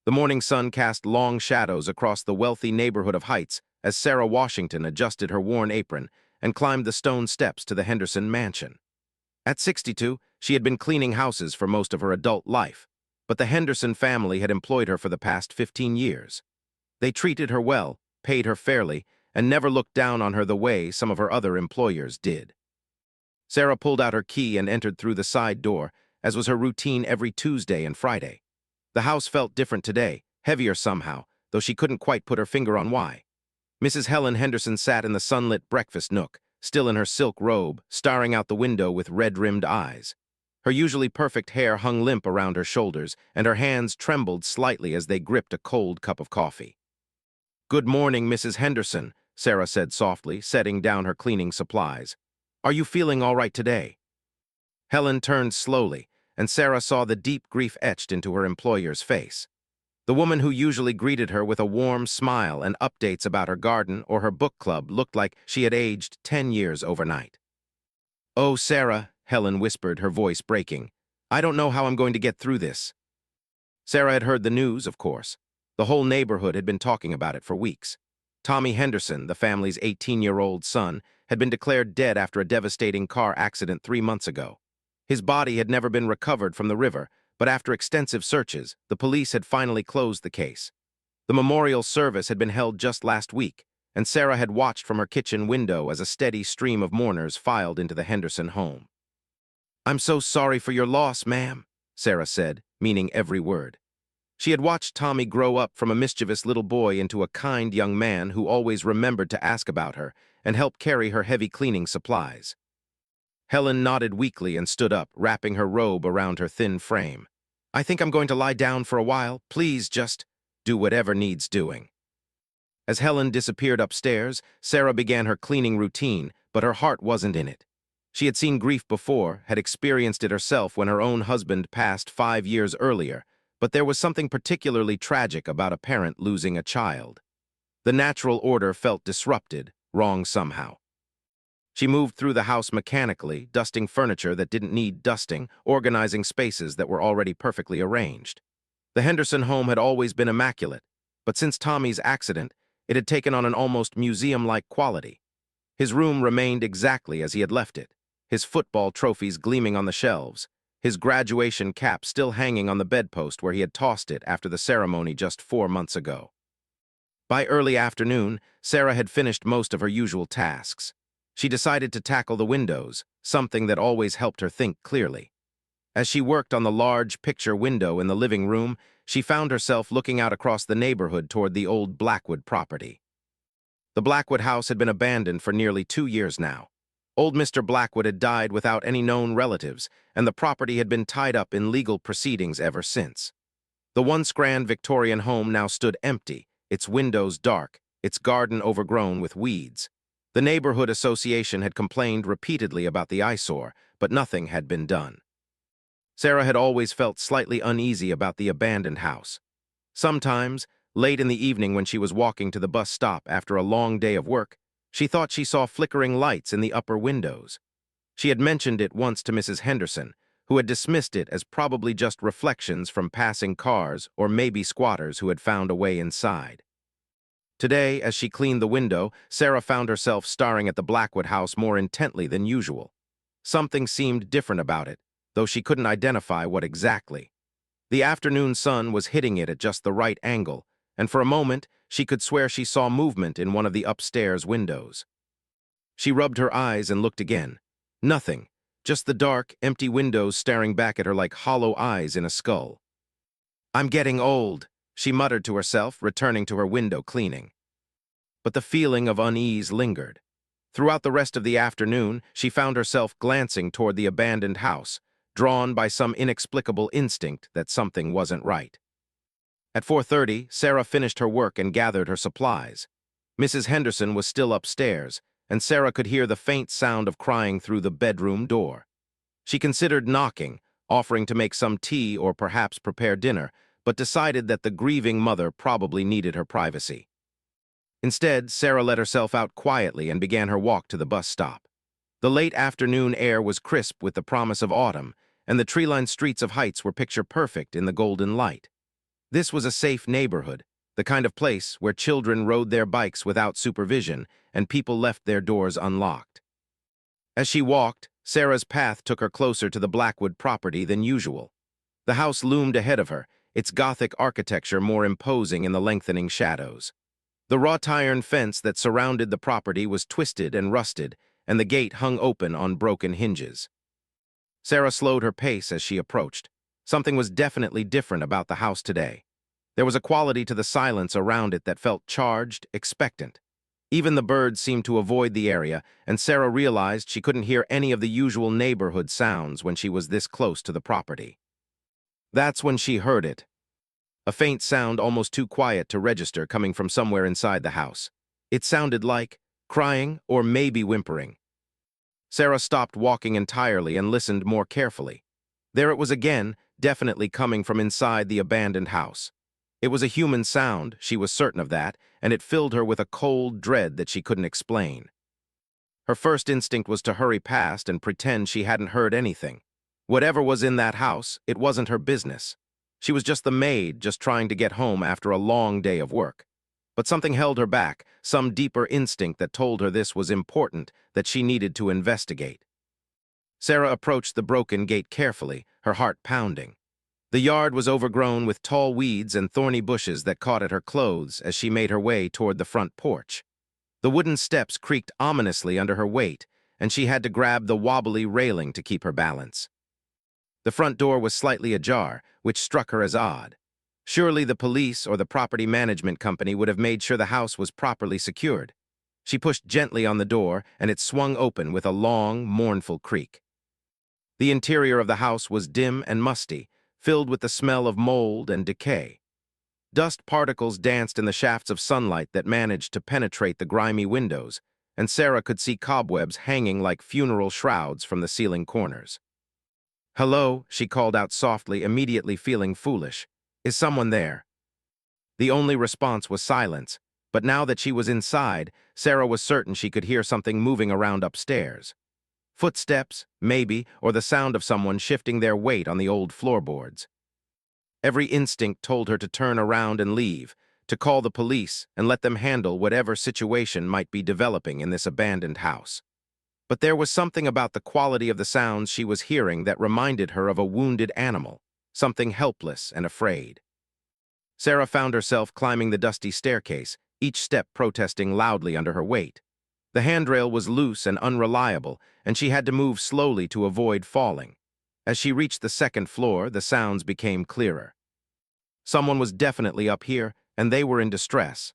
The morning sun cast long shadows across the wealthy neighborhood of Heights as Sarah Washington adjusted her worn apron and climbed the stone steps to the Henderson mansion. At 62, she had been cleaning houses for most of her adult life, but the Henderson family had employed her for the past 15 years. They treated her well, paid her fairly, and never looked down on her the way some of her other employers did. Sarah pulled out her key and entered through the side door, as was her routine every Tuesday and Friday. The house felt different today, heavier somehow, though she couldn't quite put her finger on why. Mrs. Helen Henderson sat in the sunlit breakfast nook, still in her silk robe, staring out the window with red-rimmed eyes. Her usually perfect hair hung limp around her shoulders, and her hands trembled slightly as they gripped a cold cup of coffee. "Good morning, Mrs. Henderson," Sarah said softly, setting down her cleaning supplies. "Are you feeling all right today?" Helen turned slowly, and Sarah saw the deep grief etched into her employer's face. The woman who usually greeted her with a warm smile and updates about her garden or her book club looked like she had aged 10 years overnight. "Oh, Sarah," Helen whispered, her voice breaking. "I don't know how I'm going to get through this." Sarah had heard the news, of course. The whole neighborhood had been talking about it for weeks. Tommy Henderson, the family's 18-year-old son, had been declared dead after a devastating car accident 3 months ago. His body had never been recovered from the river, but after extensive searches, the police had finally closed the case. The memorial service had been held just last week, and Sarah had watched from her kitchen window as a steady stream of mourners filed into the Henderson home. "I'm so sorry for your loss, ma'am," Sarah said, meaning every word. She had watched Tommy grow up from a mischievous little boy into a kind young man who always remembered to ask about her and help carry her heavy cleaning supplies. Helen nodded weakly and stood up, wrapping her robe around her thin frame. "I think I'm going to lie down for a while. Please just do whatever needs doing." As Helen disappeared upstairs, Sarah began her cleaning routine, but her heart wasn't in it. She had seen grief before, had experienced it herself when her own husband passed 5 years earlier, but there was something particularly tragic about a parent losing a child. The natural order felt disrupted, wrong somehow. She moved through the house mechanically, dusting furniture that didn't need dusting, organizing spaces that were already perfectly arranged. The Henderson home had always been immaculate, but since Tommy's accident, it had taken on an almost museum-like quality. His room remained exactly as he had left it, his football trophies gleaming on the shelves, his graduation cap still hanging on the bedpost where he had tossed it after the ceremony just 4 months ago. By early afternoon, Sarah had finished most of her usual tasks. She decided to tackle the windows, something that always helped her think clearly. As she worked on the large picture window in the living room, she found herself looking out across the neighborhood toward the old Blackwood property. The Blackwood house had been abandoned for nearly 2 years now. Old Mr. Blackwood had died without any known relatives, and the property had been tied up in legal proceedings ever since. The once-grand Victorian home now stood empty, its windows dark, its garden overgrown with weeds. The neighborhood association had complained repeatedly about the eyesore, but nothing had been done. Sarah had always felt slightly uneasy about the abandoned house. Sometimes, late in the evening when she was walking to the bus stop after a long day of work, she thought she saw flickering lights in the upper windows. She had mentioned it once to Mrs. Henderson, who had dismissed it as probably just reflections from passing cars or maybe squatters who had found a way inside. Today, as she cleaned the window, Sarah found herself staring at the Blackwood house more intently than usual. Something seemed different about it, though she couldn't identify what exactly. The afternoon sun was hitting it at just the right angle, and for a moment, she could swear she saw movement in one of the upstairs windows. She rubbed her eyes and looked again. Nothing, just the dark, empty windows staring back at her like hollow eyes in a skull. "I'm getting old," she muttered to herself, returning to her window cleaning. But the feeling of unease lingered. Throughout the rest of the afternoon, she found herself glancing toward the abandoned house, drawn by some inexplicable instinct that something wasn't right. At 4:30, Sarah finished her work and gathered her supplies. Mrs. Henderson was still upstairs, and Sarah could hear the faint sound of crying through the bedroom door. She considered knocking, offering to make some tea or perhaps prepare dinner, but decided that the grieving mother probably needed her privacy. Instead, Sarah let herself out quietly and began her walk to the bus stop. The late afternoon air was crisp with the promise of autumn, and the tree-lined streets of Heights were picture-perfect in the golden light. This was a safe neighborhood, the kind of place where children rode their bikes without supervision and people left their doors unlocked. As she walked, Sarah's path took her closer to the Blackwood property than usual. The house loomed ahead of her, its Gothic architecture more imposing in the lengthening shadows. The wrought iron fence that surrounded the property was twisted and rusted, and the gate hung open on broken hinges. Sarah slowed her pace as she approached. Something was definitely different about the house today. There was a quality to the silence around it that felt charged, expectant. Even the birds seemed to avoid the area, and Sarah realized she couldn't hear any of the usual neighborhood sounds when she was this close to the property. That's when she heard it. A faint sound almost too quiet to register coming from somewhere inside the house. It sounded like crying or maybe whimpering. Sarah stopped walking entirely and listened more carefully. There it was again, definitely coming from inside the abandoned house. It was a human sound, she was certain of that, and it filled her with a cold dread that she couldn't explain. Her first instinct was to hurry past and pretend she hadn't heard anything. Whatever was in that house, it wasn't her business. She was just the maid, just trying to get home after a long day of work. But something held her back, some deeper instinct that told her this was important, that she needed to investigate. Sarah approached the broken gate carefully, her heart pounding. The yard was overgrown with tall weeds and thorny bushes that caught at her clothes as she made her way toward the front porch. The wooden steps creaked ominously under her weight, and she had to grab the wobbly railing to keep her balance. The front door was slightly ajar, which struck her as odd. Surely the police or the property management company would have made sure the house was properly secured. She pushed gently on the door, and it swung open with a long, mournful creak. The interior of the house was dim and musty, filled with the smell of mold and decay. Dust particles danced in the shafts of sunlight that managed to penetrate the grimy windows, and Sarah could see cobwebs hanging like funeral shrouds from the ceiling corners. "Hello," she called out softly, immediately feeling foolish. "Is someone there?" The only response was silence, but now that she was inside, Sarah was certain she could hear something moving around upstairs. Footsteps, maybe, or the sound of someone shifting their weight on the old floorboards. Every instinct told her to turn around and leave, to call the police and let them handle whatever situation might be developing in this abandoned house. But there was something about the quality of the sounds she was hearing that reminded her of a wounded animal, something helpless and afraid. Sarah found herself climbing the dusty staircase, each step protesting loudly under her weight. The handrail was loose and unreliable, and she had to move slowly to avoid falling. As she reached the second floor, the sounds became clearer. Someone was definitely up here, and they were in distress.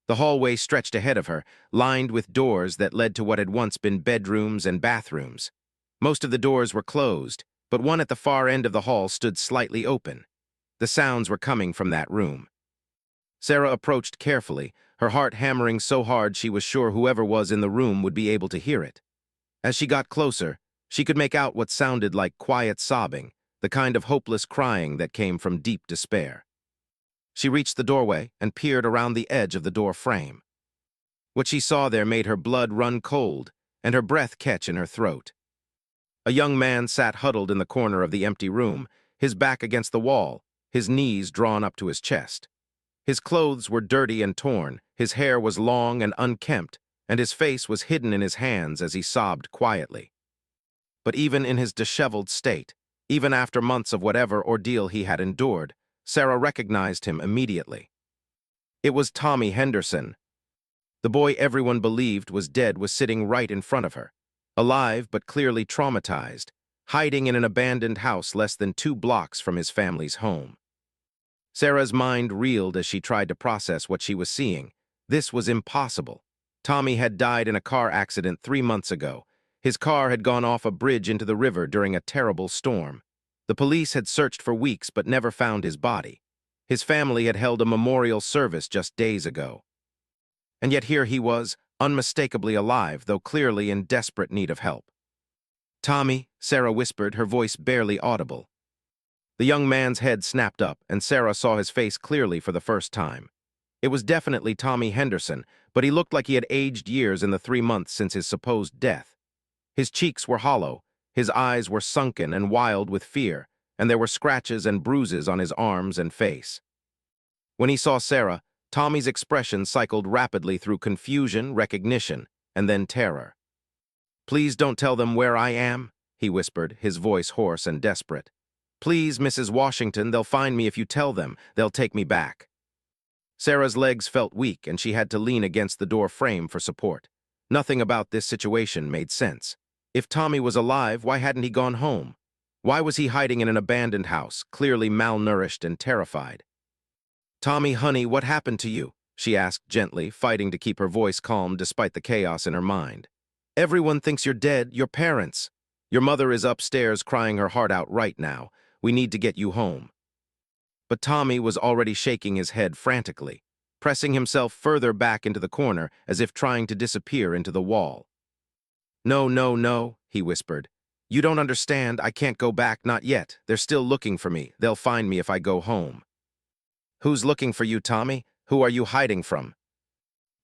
The hallway stretched ahead of her, lined with doors that led to what had once been bedrooms and bathrooms. Most of the doors were closed, but one at the far end of the hall stood slightly open. The sounds were coming from that room. Sarah approached carefully, her heart hammering so hard she was sure whoever was in the room would be able to hear it. As she got closer, she could make out what sounded like quiet sobbing, the kind of hopeless crying that came from deep despair. She reached the doorway and peered around the edge of the door frame. What she saw there made her blood run cold and her breath catch in her throat. A young man sat huddled in the corner of the empty room, his back against the wall, his knees drawn up to his chest. His clothes were dirty and torn, his hair was long and unkempt, and his face was hidden in his hands as he sobbed quietly. But even in his disheveled state, even after months of whatever ordeal he had endured, Sarah recognized him immediately. It was Tommy Henderson. The boy everyone believed was dead was sitting right in front of her, alive but clearly traumatized, hiding in an abandoned house less than 2 blocks from his family's home. Sarah's mind reeled as she tried to process what she was seeing. This was impossible. Tommy had died in a car accident 3 months ago. His car had gone off a bridge into the river during a terrible storm. The police had searched for weeks but never found his body. His family had held a memorial service just days ago. And yet here he was, unmistakably alive, though clearly in desperate need of help. "Tommy," Sarah whispered, her voice barely audible. The young man's head snapped up, and Sarah saw his face clearly for the first time. It was definitely Tommy Henderson, but he looked like he had aged years in the 3 months since his supposed death. His cheeks were hollow, his eyes were sunken and wild with fear, and there were scratches and bruises on his arms and face. When he saw Sarah, Tommy's expression cycled rapidly through confusion, recognition, and then terror. "Please don't tell them where I am," he whispered, his voice hoarse and desperate. "Please, Mrs. Washington, they'll find me if you tell them. They'll take me back." Sarah's legs felt weak, and she had to lean against the door frame for support. Nothing about this situation made sense. If Tommy was alive, why hadn't he gone home? Why was he hiding in an abandoned house, clearly malnourished and terrified? "Tommy, honey, what happened to you?" she asked gently, fighting to keep her voice calm despite the chaos in her mind. "Everyone thinks you're dead, your parents. Your mother is upstairs crying her heart out right now. We need to get you home." But Tommy was already shaking his head frantically, pressing himself further back into the corner as if trying to disappear into the wall. "No, no, no," he whispered. "You don't understand. I can't go back, not yet. They're still looking for me. They'll find me if I go home." "Who's looking for you, Tommy? Who are you hiding from?"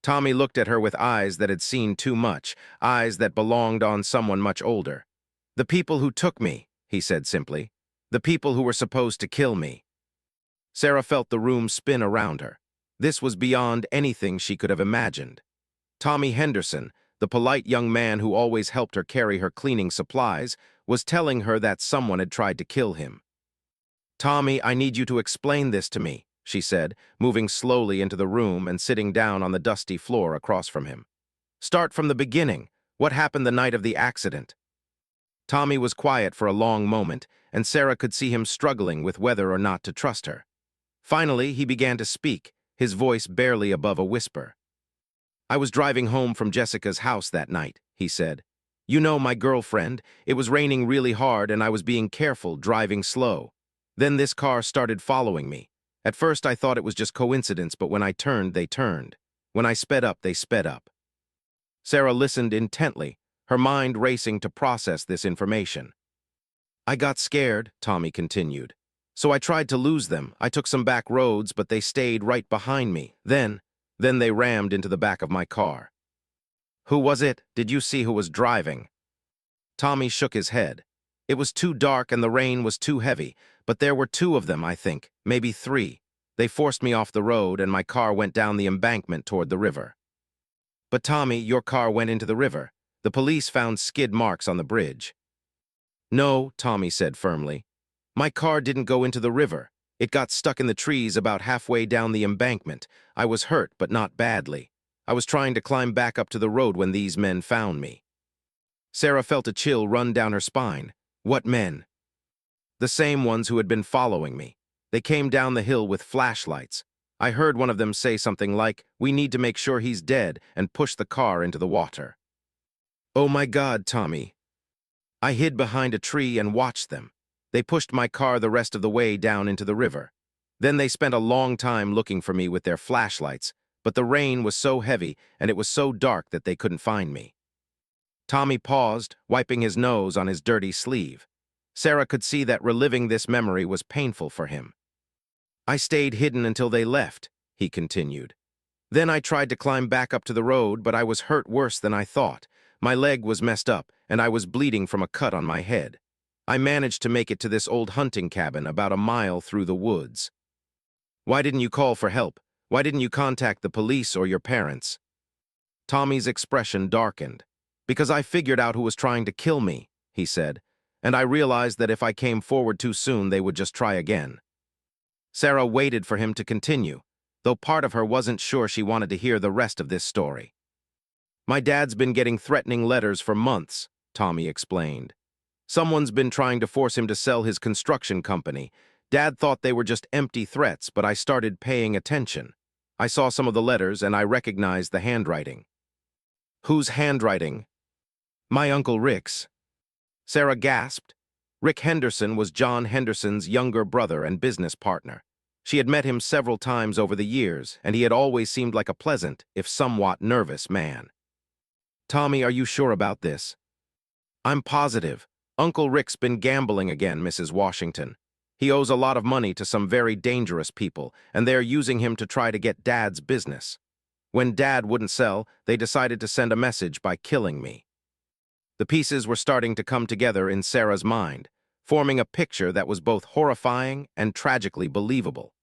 Tommy looked at her with eyes that had seen too much, eyes that belonged on someone much older. "The people who took me," he said simply. "The people who were supposed to kill me." Sarah felt the room spin around her. This was beyond anything she could have imagined. Tommy Henderson, the polite young man who always helped her carry her cleaning supplies, was telling her that someone had tried to kill him. "Tommy, I need you to explain this to me," she said, moving slowly into the room and sitting down on the dusty floor across from him. "Start from the beginning. What happened the night of the accident?" Tommy was quiet for a long moment, and Sarah could see him struggling with whether or not to trust her. Finally, he began to speak, his voice barely above a whisper. "I was driving home from Jessica's house that night," he said. "You know, my girlfriend. It was raining really hard and I was being careful, driving slow. Then this car started following me. At first I thought it was just coincidence, but when I turned, they turned. When I sped up, they sped up." Sarah listened intently, her mind racing to process this information. "I got scared," Tommy continued. "So I tried to lose them. I took some back roads, but they stayed right behind me. Then they rammed into the back of my car." "Who was it? Did you see who was driving?" Tommy shook his head. "It was too dark and the rain was too heavy, but there were two of them, I think, maybe three. They forced me off the road and my car went down the embankment toward the river." "But Tommy, your car went into the river. The police found skid marks on the bridge." "No," Tommy said firmly. "My car didn't go into the river. It got stuck in the trees about halfway down the embankment. I was hurt, but not badly. I was trying to climb back up to the road when these men found me." Sarah felt a chill run down her spine. "What men?" "The same ones who had been following me. They came down the hill with flashlights. I heard one of them say something like, 'We need to make sure he's dead,' and push the car into the water." "Oh my God, Tommy." "I hid behind a tree and watched them. They pushed my car the rest of the way down into the river. Then they spent a long time looking for me with their flashlights, but the rain was so heavy and it was so dark that they couldn't find me." Tommy paused, wiping his nose on his dirty sleeve. Sarah could see that reliving this memory was painful for him. "I stayed hidden until they left," he continued. "Then I tried to climb back up to the road, but I was hurt worse than I thought. My leg was messed up, and I was bleeding from a cut on my head. I managed to make it to this old hunting cabin about a mile through the woods." "Why didn't you call for help? Why didn't you contact the police or your parents?" Tommy's expression darkened. "Because I figured out who was trying to kill me," he said, "and I realized that if I came forward too soon, they would just try again." Sarah waited for him to continue, though part of her wasn't sure she wanted to hear the rest of this story. "My dad's been getting threatening letters for months," Tommy explained. "Someone's been trying to force him to sell his construction company. Dad thought they were just empty threats, but I started paying attention. I saw some of the letters and I recognized the handwriting." "Whose handwriting?" "My Uncle Rick's." Sarah gasped. Rick Henderson was John Henderson's younger brother and business partner. She had met him several times over the years, and he had always seemed like a pleasant, if somewhat nervous, man. "Tommy, are you sure about this?" "I'm positive. Uncle Rick's been gambling again, Mrs. Washington. He owes a lot of money to some very dangerous people, and they're using him to try to get Dad's business. When Dad wouldn't sell, they decided to send a message by killing me." The pieces were starting to come together in Sarah's mind, forming a picture that was both horrifying and tragically believable.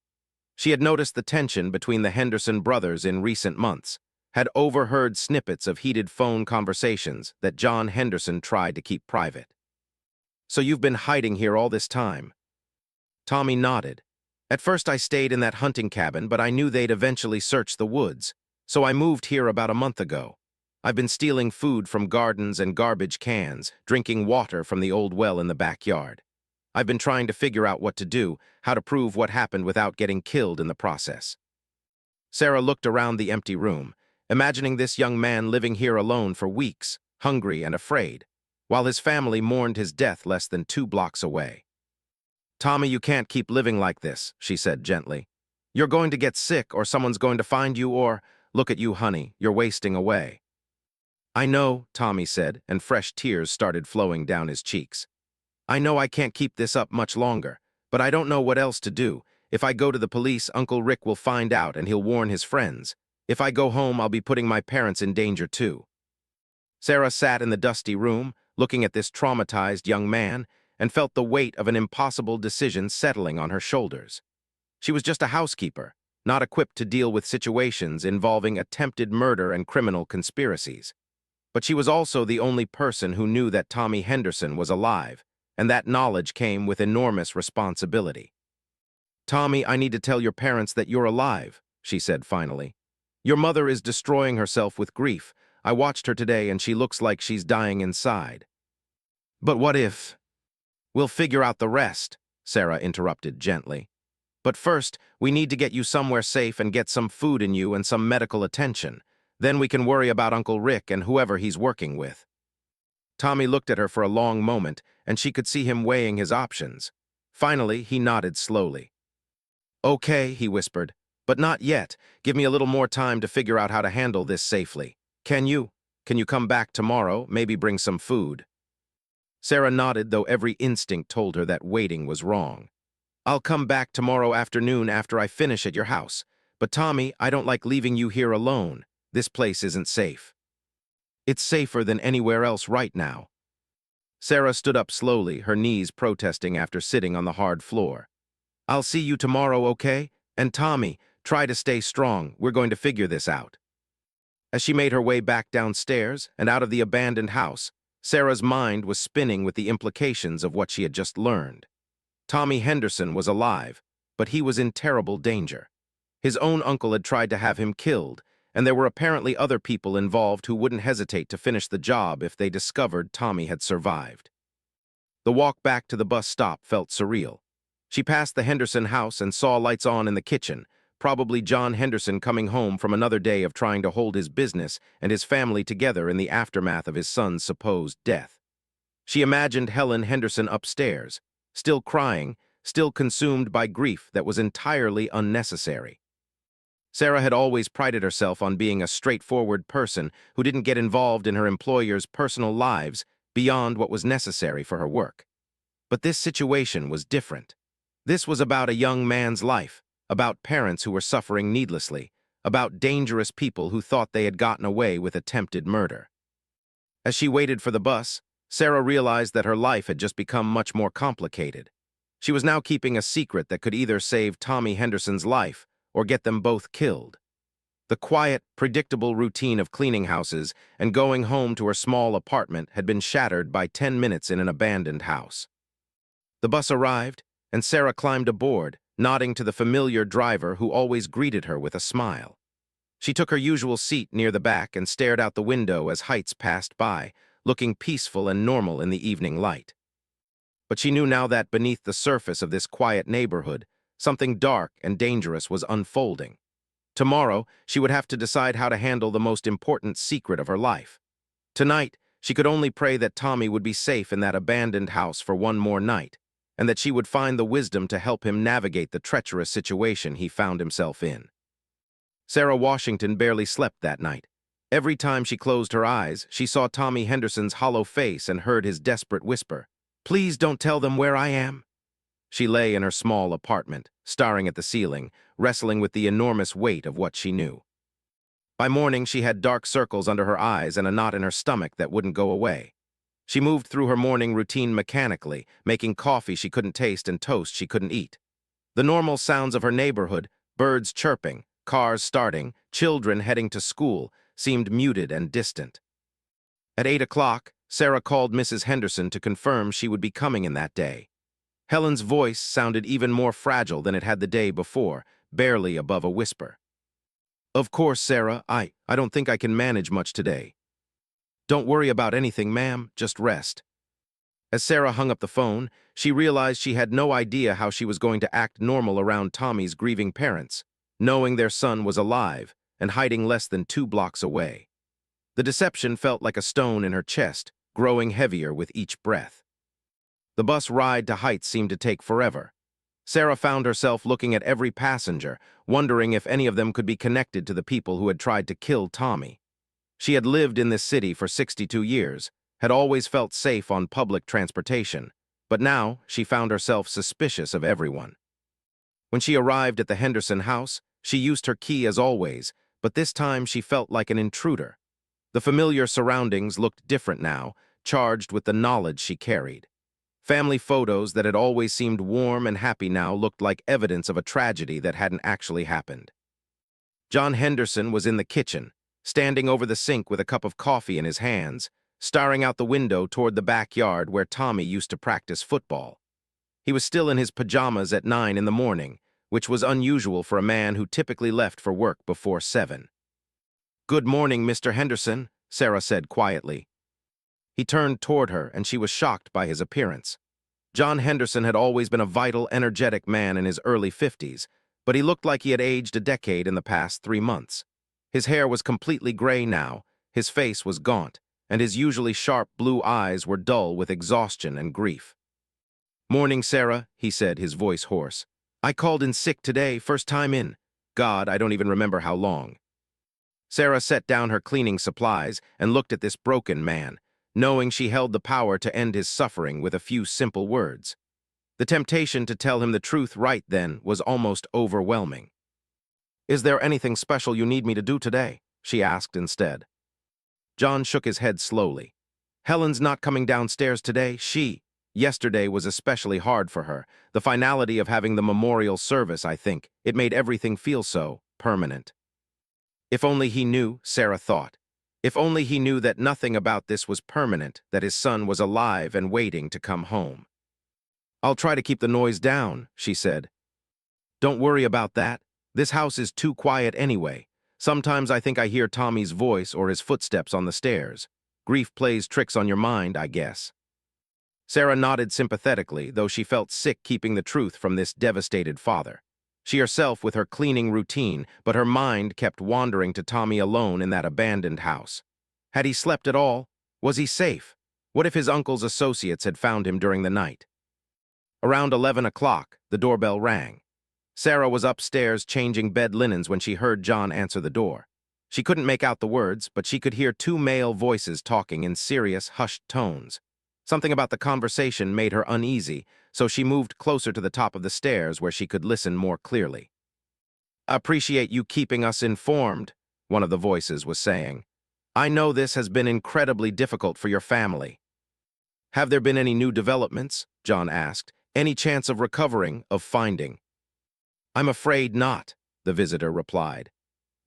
She had noticed the tension between the Henderson brothers in recent months, had overheard snippets of heated phone conversations that John Henderson tried to keep private. "So you've been hiding here all this time?" Tommy nodded. "At first I stayed in that hunting cabin, but I knew they'd eventually search the woods, so I moved here about a month ago. I've been stealing food from gardens and garbage cans, drinking water from the old well in the backyard. I've been trying to figure out what to do, how to prove what happened without getting killed in the process." Sarah looked around the empty room, imagining this young man living here alone for weeks, hungry and afraid, while his family mourned his death less than 2 blocks away. "Tommy, you can't keep living like this," she said gently. "You're going to get sick, or someone's going to find you, or, look at you, honey, you're wasting away." "I know," Tommy said, and fresh tears started flowing down his cheeks. "I know I can't keep this up much longer, but I don't know what else to do. If I go to the police, Uncle Rick will find out and he'll warn his friends. If I go home, I'll be putting my parents in danger too." Sarah sat in the dusty room, looking at this traumatized young man, and felt the weight of an impossible decision settling on her shoulders. She was just a housekeeper, not equipped to deal with situations involving attempted murder and criminal conspiracies. But she was also the only person who knew that Tommy Henderson was alive, and that knowledge came with enormous responsibility. "Tommy, I need to tell your parents that you're alive," she said finally. "Your mother is destroying herself with grief. I watched her today and she looks like she's dying inside." "But what if—" "We'll figure out the rest," Sarah interrupted gently. "But first, we need to get you somewhere safe and get some food in you and some medical attention. Then we can worry about Uncle Rick and whoever he's working with." Tommy looked at her for a long moment, and she could see him weighing his options. Finally, he nodded slowly. "Okay," he whispered, "but not yet. Give me a little more time to figure out how to handle this safely. Can you? Can you come back tomorrow, maybe bring some food?" Sarah nodded, though every instinct told her that waiting was wrong. "I'll come back tomorrow afternoon after I finish at your house. But Tommy, I don't like leaving you here alone. This place isn't safe." "It's safer than anywhere else right now." Sarah stood up slowly, her knees protesting after sitting on the hard floor. "I'll see you tomorrow, okay? And Tommy, try to stay strong. We're going to figure this out." As she made her way back downstairs and out of the abandoned house, Sarah's mind was spinning with the implications of what she had just learned. Tommy Henderson was alive, but he was in terrible danger. His own uncle had tried to have him killed, and there were apparently other people involved who wouldn't hesitate to finish the job if they discovered Tommy had survived. The walk back to the bus stop felt surreal. She passed the Henderson house and saw lights on in the kitchen, probably John Henderson coming home from another day of trying to hold his business and his family together in the aftermath of his son's supposed death. She imagined Helen Henderson upstairs, still crying, still consumed by grief that was entirely unnecessary. Sarah had always prided herself on being a straightforward person who didn't get involved in her employers' personal lives beyond what was necessary for her work. But this situation was different. This was about a young man's life, about parents who were suffering needlessly, about dangerous people who thought they had gotten away with attempted murder. As she waited for the bus, Sarah realized that her life had just become much more complicated. She was now keeping a secret that could either save Tommy Henderson's life or get them both killed. The quiet, predictable routine of cleaning houses and going home to her small apartment had been shattered by 10 minutes in an abandoned house. The bus arrived, and Sarah climbed aboard, nodding to the familiar driver who always greeted her with a smile. She took her usual seat near the back and stared out the window as Heights passed by, looking peaceful and normal in the evening light. But she knew now that beneath the surface of this quiet neighborhood, something dark and dangerous was unfolding. Tomorrow, she would have to decide how to handle the most important secret of her life. Tonight, she could only pray that Tommy would be safe in that abandoned house for one more night, and that she would find the wisdom to help him navigate the treacherous situation he found himself in. Sarah Washington barely slept that night. Every time she closed her eyes, she saw Tommy Henderson's hollow face and heard his desperate whisper, "Please don't tell them where I am." She lay in her small apartment, staring at the ceiling, wrestling with the enormous weight of what she knew. By morning, she had dark circles under her eyes and a knot in her stomach that wouldn't go away. She moved through her morning routine mechanically, making coffee she couldn't taste and toast she couldn't eat. The normal sounds of her neighborhood, Birds chirping, cars starting, children heading to school seemed muted and distant. At 8 o'clock, Sarah called Mrs. Henderson to confirm she would be coming in that day. Helen's voice sounded even more fragile than it had the day before, barely above a whisper. "Of course, Sarah, I don't think I can manage much today." "Don't worry about anything, ma'am, just rest." As Sarah hung up the phone, she realized she had no idea how she was going to act normal around Tommy's grieving parents, knowing their son was alive and hiding less than 2 blocks away. The deception felt like a stone in her chest, growing heavier with each breath. The bus ride to Heights seemed to take forever. Sarah found herself looking at every passenger, wondering if any of them could be connected to the people who had tried to kill Tommy. She had lived in this city for 62 years, had always felt safe on public transportation, but now she found herself suspicious of everyone. When she arrived at the Henderson house, she used her key as always, but this time she felt like an intruder. The familiar surroundings looked different now, charged with the knowledge she carried. Family photos that had always seemed warm and happy now looked like evidence of a tragedy that hadn't actually happened. John Henderson was in the kitchen, standing over the sink with a cup of coffee in his hands, staring out the window toward the backyard where Tommy used to practice football. He was still in his pajamas at 9 in the morning, which was unusual for a man who typically left for work before 7. "Good morning, Mr. Henderson," Sarah said quietly. He turned toward her, and she was shocked by his appearance. John Henderson had always been a vital, energetic man in his early 50s, but he looked like he had aged a decade in the past 3 months. His hair was completely gray now, his face was gaunt, and his usually sharp blue eyes were dull with exhaustion and grief. "Morning, Sarah," he said, his voice hoarse. "I called in sick today, first time in. God, I don't even remember how long." Sarah set down her cleaning supplies and looked at this broken man, knowing she held the power to end his suffering with a few simple words. The temptation to tell him the truth right then was almost overwhelming. "Is there anything special you need me to do today?" she asked instead. John shook his head slowly. "Helen's not coming downstairs today. Yesterday was especially hard for her. The finality of having the memorial service, I think. It made everything feel so permanent." If only he knew, Sarah thought. If only he knew that nothing about this was permanent, that his son was alive and waiting to come home. "I'll try to keep the noise down," she said. "Don't worry about that. This house is too quiet anyway. Sometimes I think I hear Tommy's voice or his footsteps on the stairs. Grief plays tricks on your mind, I guess." Sarah nodded sympathetically, though she felt sick keeping the truth from this devastated father. She herself with her cleaning routine, but her mind kept wandering to Tommy alone in that abandoned house. Had he slept at all? Was he safe? What if his uncle's associates had found him during the night? Around 11 o'clock, the doorbell rang. Sarah was upstairs changing bed linens when she heard John answer the door. She couldn't make out the words, but she could hear 2 male voices talking in serious, hushed tones. Something about the conversation made her uneasy, so she moved closer to the top of the stairs where she could listen more clearly. "Appreciate you keeping us informed," one of the voices was saying. "I know this has been incredibly difficult for your family." "Have there been any new developments?" John asked. "Any chance of recovering, of finding?" "I'm afraid not," the visitor replied.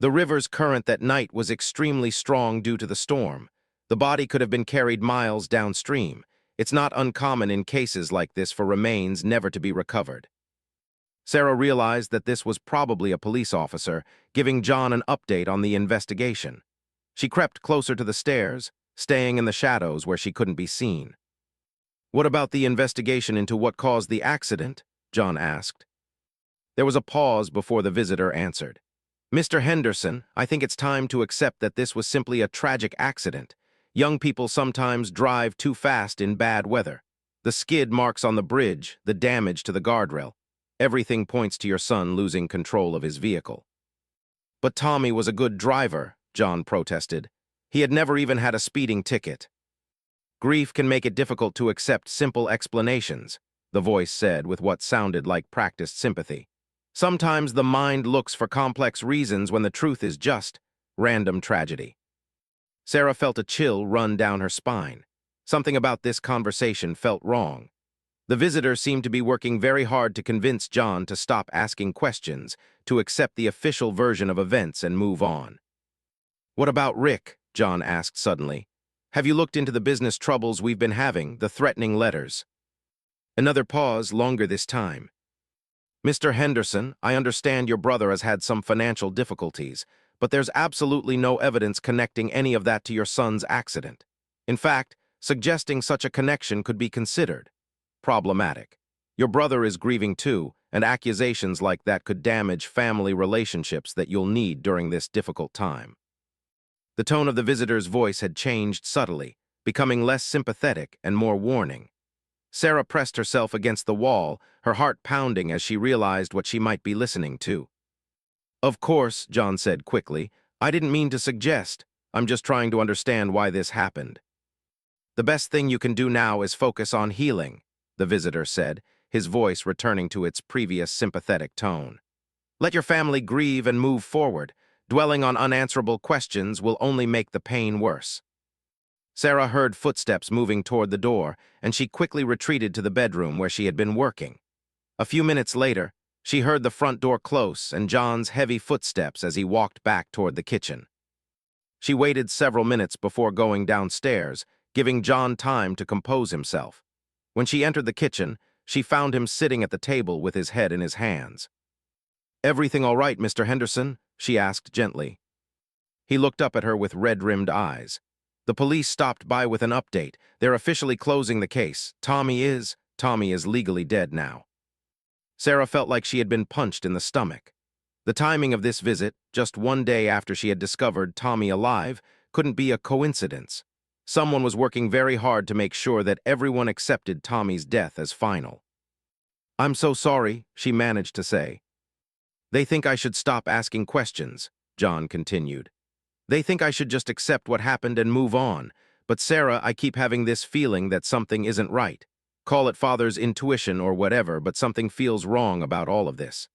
"The river's current that night was extremely strong due to the storm. The body could have been carried miles downstream. It's not uncommon in cases like this for remains never to be recovered." Sarah realized that this was probably a police officer, giving John an update on the investigation. She crept closer to the stairs, staying in the shadows where she couldn't be seen. "What about the investigation into what caused the accident?" John asked. There was a pause before the visitor answered. "Mr. Henderson, I think it's time to accept that this was simply a tragic accident. Young people sometimes drive too fast in bad weather. The skid marks on the bridge, the damage to the guardrail. Everything points to your son losing control of his vehicle." "But Tommy was a good driver," John protested. "He had never even had a speeding ticket." "Grief can make it difficult to accept simple explanations," the voice said with what sounded like practiced sympathy. "Sometimes the mind looks for complex reasons when the truth is just random tragedy." Sarah felt a chill run down her spine. Something about this conversation felt wrong. The visitor seemed to be working very hard to convince John to stop asking questions, to accept the official version of events and move on. "What about Rick?" John asked suddenly. "Have you looked into the business troubles we've been having, the threatening letters?" Another pause, longer this time. "Mr. Henderson, I understand your brother has had some financial difficulties, but there's absolutely no evidence connecting any of that to your son's accident. In fact, suggesting such a connection could be considered problematic. Your brother is grieving too, and accusations like that could damage family relationships that you'll need during this difficult time." The tone of the visitor's voice had changed subtly, becoming less sympathetic and more warning. Sarah pressed herself against the wall, her heart pounding as she realized what she might be listening to. "Of course," John said quickly, "I didn't mean to suggest. I'm just trying to understand why this happened." "The best thing you can do now is focus on healing," the visitor said, his voice returning to its previous sympathetic tone. "Let your family grieve and move forward. Dwelling on unanswerable questions will only make the pain worse." Sarah heard footsteps moving toward the door, and she quickly retreated to the bedroom where she had been working. A few minutes later, she heard the front door close and John's heavy footsteps as he walked back toward the kitchen. She waited several minutes before going downstairs, giving John time to compose himself. When she entered the kitchen, she found him sitting at the table with his head in his hands. "Everything all right, Mr. Henderson?" she asked gently. He looked up at her with red-rimmed eyes. "The police stopped by with an update. They're officially closing the case. Tommy is legally dead now." Sarah felt like she had been punched in the stomach. The timing of this visit, just one day after she had discovered Tommy alive, couldn't be a coincidence. Someone was working very hard to make sure that everyone accepted Tommy's death as final. "I'm so sorry," she managed to say. "They think I should stop asking questions," John continued. "They think I should just accept what happened and move on. But Sarah, I keep having this feeling that something isn't right. Call it father's intuition or whatever, but something feels wrong about all of this."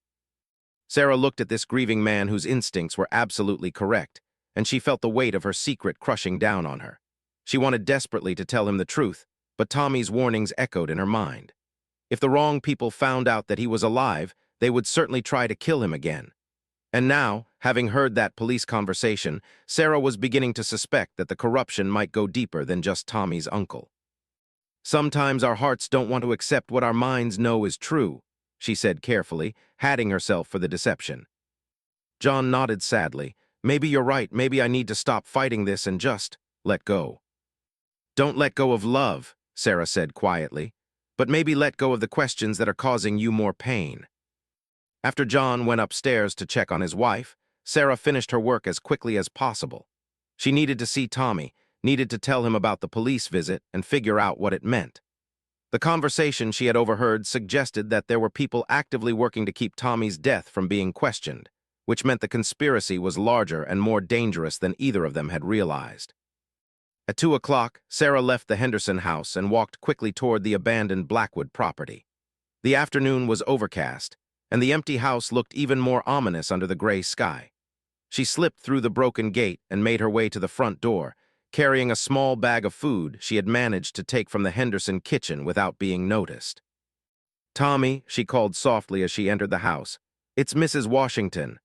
Sarah looked at this grieving man whose instincts were absolutely correct, and she felt the weight of her secret crushing down on her. She wanted desperately to tell him the truth, but Tommy's warnings echoed in her mind. If the wrong people found out that he was alive, they would certainly try to kill him again. And now, having heard that police conversation, Sarah was beginning to suspect that the corruption might go deeper than just Tommy's uncle. "Sometimes our hearts don't want to accept what our minds know is true," she said carefully, hatting herself for the deception. John nodded sadly. "Maybe you're right. Maybe I need to stop fighting this and just let go." "Don't let go of love," Sarah said quietly, "but maybe let go of the questions that are causing you more pain." After John went upstairs to check on his wife, Sarah finished her work as quickly as possible. She needed to see Tommy, needed to tell him about the police visit and figure out what it meant. The conversation she had overheard suggested that there were people actively working to keep Tommy's death from being questioned, which meant the conspiracy was larger and more dangerous than either of them had realized. At 2 o'clock, Sarah left the Henderson house and walked quickly toward the abandoned Blackwood property. The afternoon was overcast, and the empty house looked even more ominous under the gray sky. She slipped through the broken gate and made her way to the front door, carrying a small bag of food she had managed to take from the Henderson kitchen without being noticed. "Tommy," she called softly as she entered the house. "It's Mrs. Washington."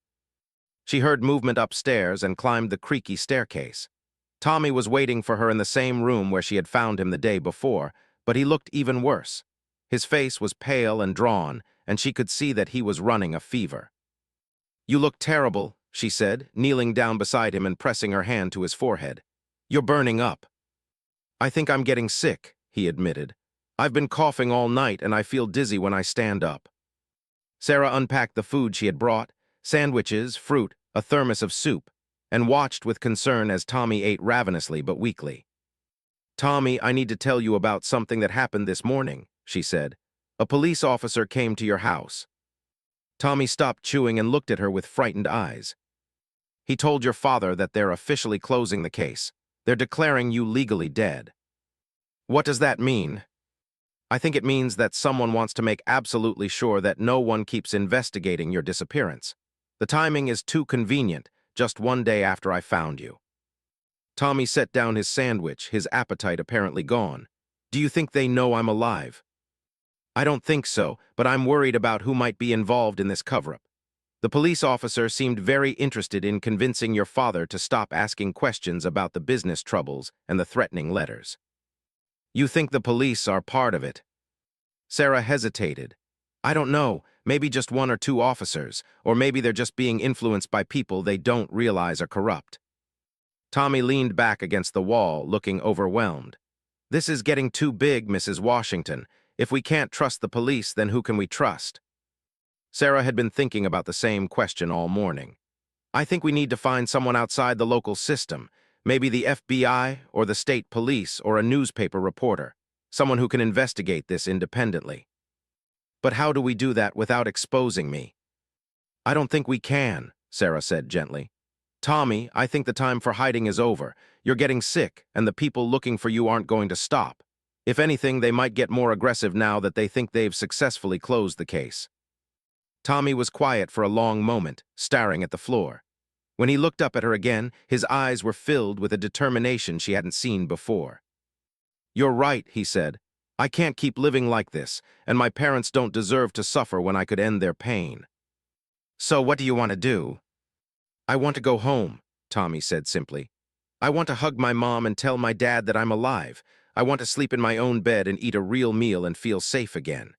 She heard movement upstairs and climbed the creaky staircase. Tommy was waiting for her in the same room where she had found him the day before, but he looked even worse. His face was pale and drawn, and she could see that he was running a fever. "You look terrible," she said, kneeling down beside him and pressing her hand to his forehead. "You're burning up." "I think I'm getting sick," he admitted. "I've been coughing all night and I feel dizzy when I stand up." Sarah unpacked the food she had brought, sandwiches, fruit, a thermos of soup, and watched with concern as Tommy ate ravenously but weakly. "Tommy, I need to tell you about something that happened this morning," she said. "A police officer came to your house." Tommy stopped chewing and looked at her with frightened eyes. "He told your father that they're officially closing the case. They're declaring you legally dead." "What does that mean?" "I think it means that someone wants to make absolutely sure that no one keeps investigating your disappearance. The timing is too convenient, just one day after I found you." Tommy set down his sandwich, his appetite apparently gone. "Do you think they know I'm alive?" I don't think so, but I'm worried about who might be involved in this cover-up. The police officer seemed very interested in convincing your father to stop asking questions about the business troubles and the threatening letters. You think the police are part of it? Sarah hesitated. I don't know, maybe just one or two officers, or maybe they're just being influenced by people they don't realize are corrupt. Tommy leaned back against the wall, looking overwhelmed. This is getting too big, Mrs. Washington. If we can't trust the police, then who can we trust? Sarah had been thinking about the same question all morning. I think we need to find someone outside the local system, maybe the FBI or the state police or a newspaper reporter, someone who can investigate this independently. But how do we do that without exposing me? I don't think we can, Sarah said gently. Tommy, I think the time for hiding is over. You're getting sick, and the people looking for you aren't going to stop. If anything, they might get more aggressive now that they think they've successfully closed the case. Tommy was quiet for a long moment, staring at the floor. When he looked up at her again, his eyes were filled with a determination she hadn't seen before. You're right, he said. I can't keep living like this, and my parents don't deserve to suffer when I could end their pain. So what do you want to do? I want to go home, Tommy said simply. I want to hug my mom and tell my dad that I'm alive. I want to sleep in my own bed and eat a real meal and feel safe again.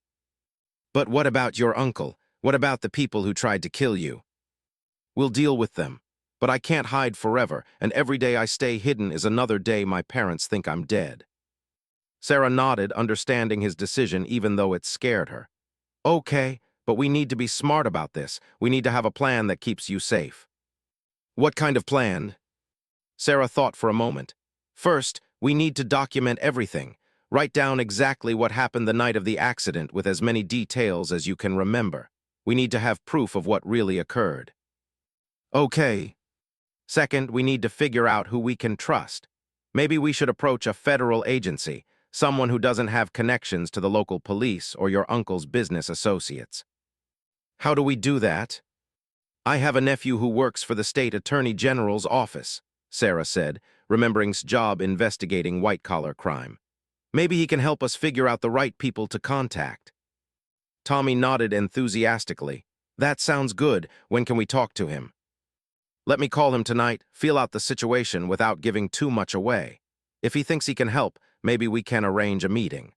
But what about your uncle? What about the people who tried to kill you? We'll deal with them. But I can't hide forever, and every day I stay hidden is another day my parents think I'm dead. Sarah nodded, understanding his decision even though it scared her. Okay, but we need to be smart about this. We need to have a plan that keeps you safe. What kind of plan? Sarah thought for a moment. First, we need to document everything. Write down exactly what happened the night of the accident with as many details as you can remember. We need to have proof of what really occurred. Okay. Second, we need to figure out who we can trust. Maybe we should approach a federal agency, someone who doesn't have connections to the local police or your uncle's business associates. How do we do that? I have a nephew who works for the state attorney general's office, Sarah said, remembering's job investigating white-collar crime. Maybe he can help us figure out the right people to contact. Tommy nodded enthusiastically. That sounds good. When can we talk to him? Let me call him tonight, feel out the situation without giving too much away. If he thinks he can help, maybe we can arrange a meeting.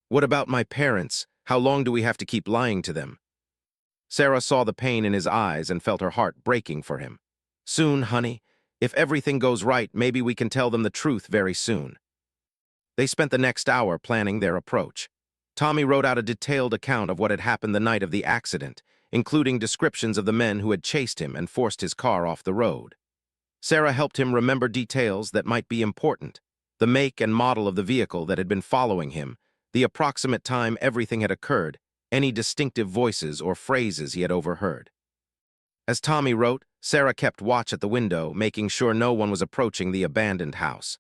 What about my parents? How long do we have to keep lying to them? Sarah saw the pain in his eyes and felt her heart breaking for him. Soon, honey. If everything goes right, maybe we can tell them the truth very soon. They spent the next hour planning their approach. Tommy wrote out a detailed account of what had happened the night of the accident, including descriptions of the men who had chased him and forced his car off the road. Sarah helped him remember details that might be important: the make and model of the vehicle that had been following him, the approximate time everything had occurred, any distinctive voices or phrases he had overheard. As Tommy wrote, Sarah kept watch at the window, making sure no one was approaching the abandoned house.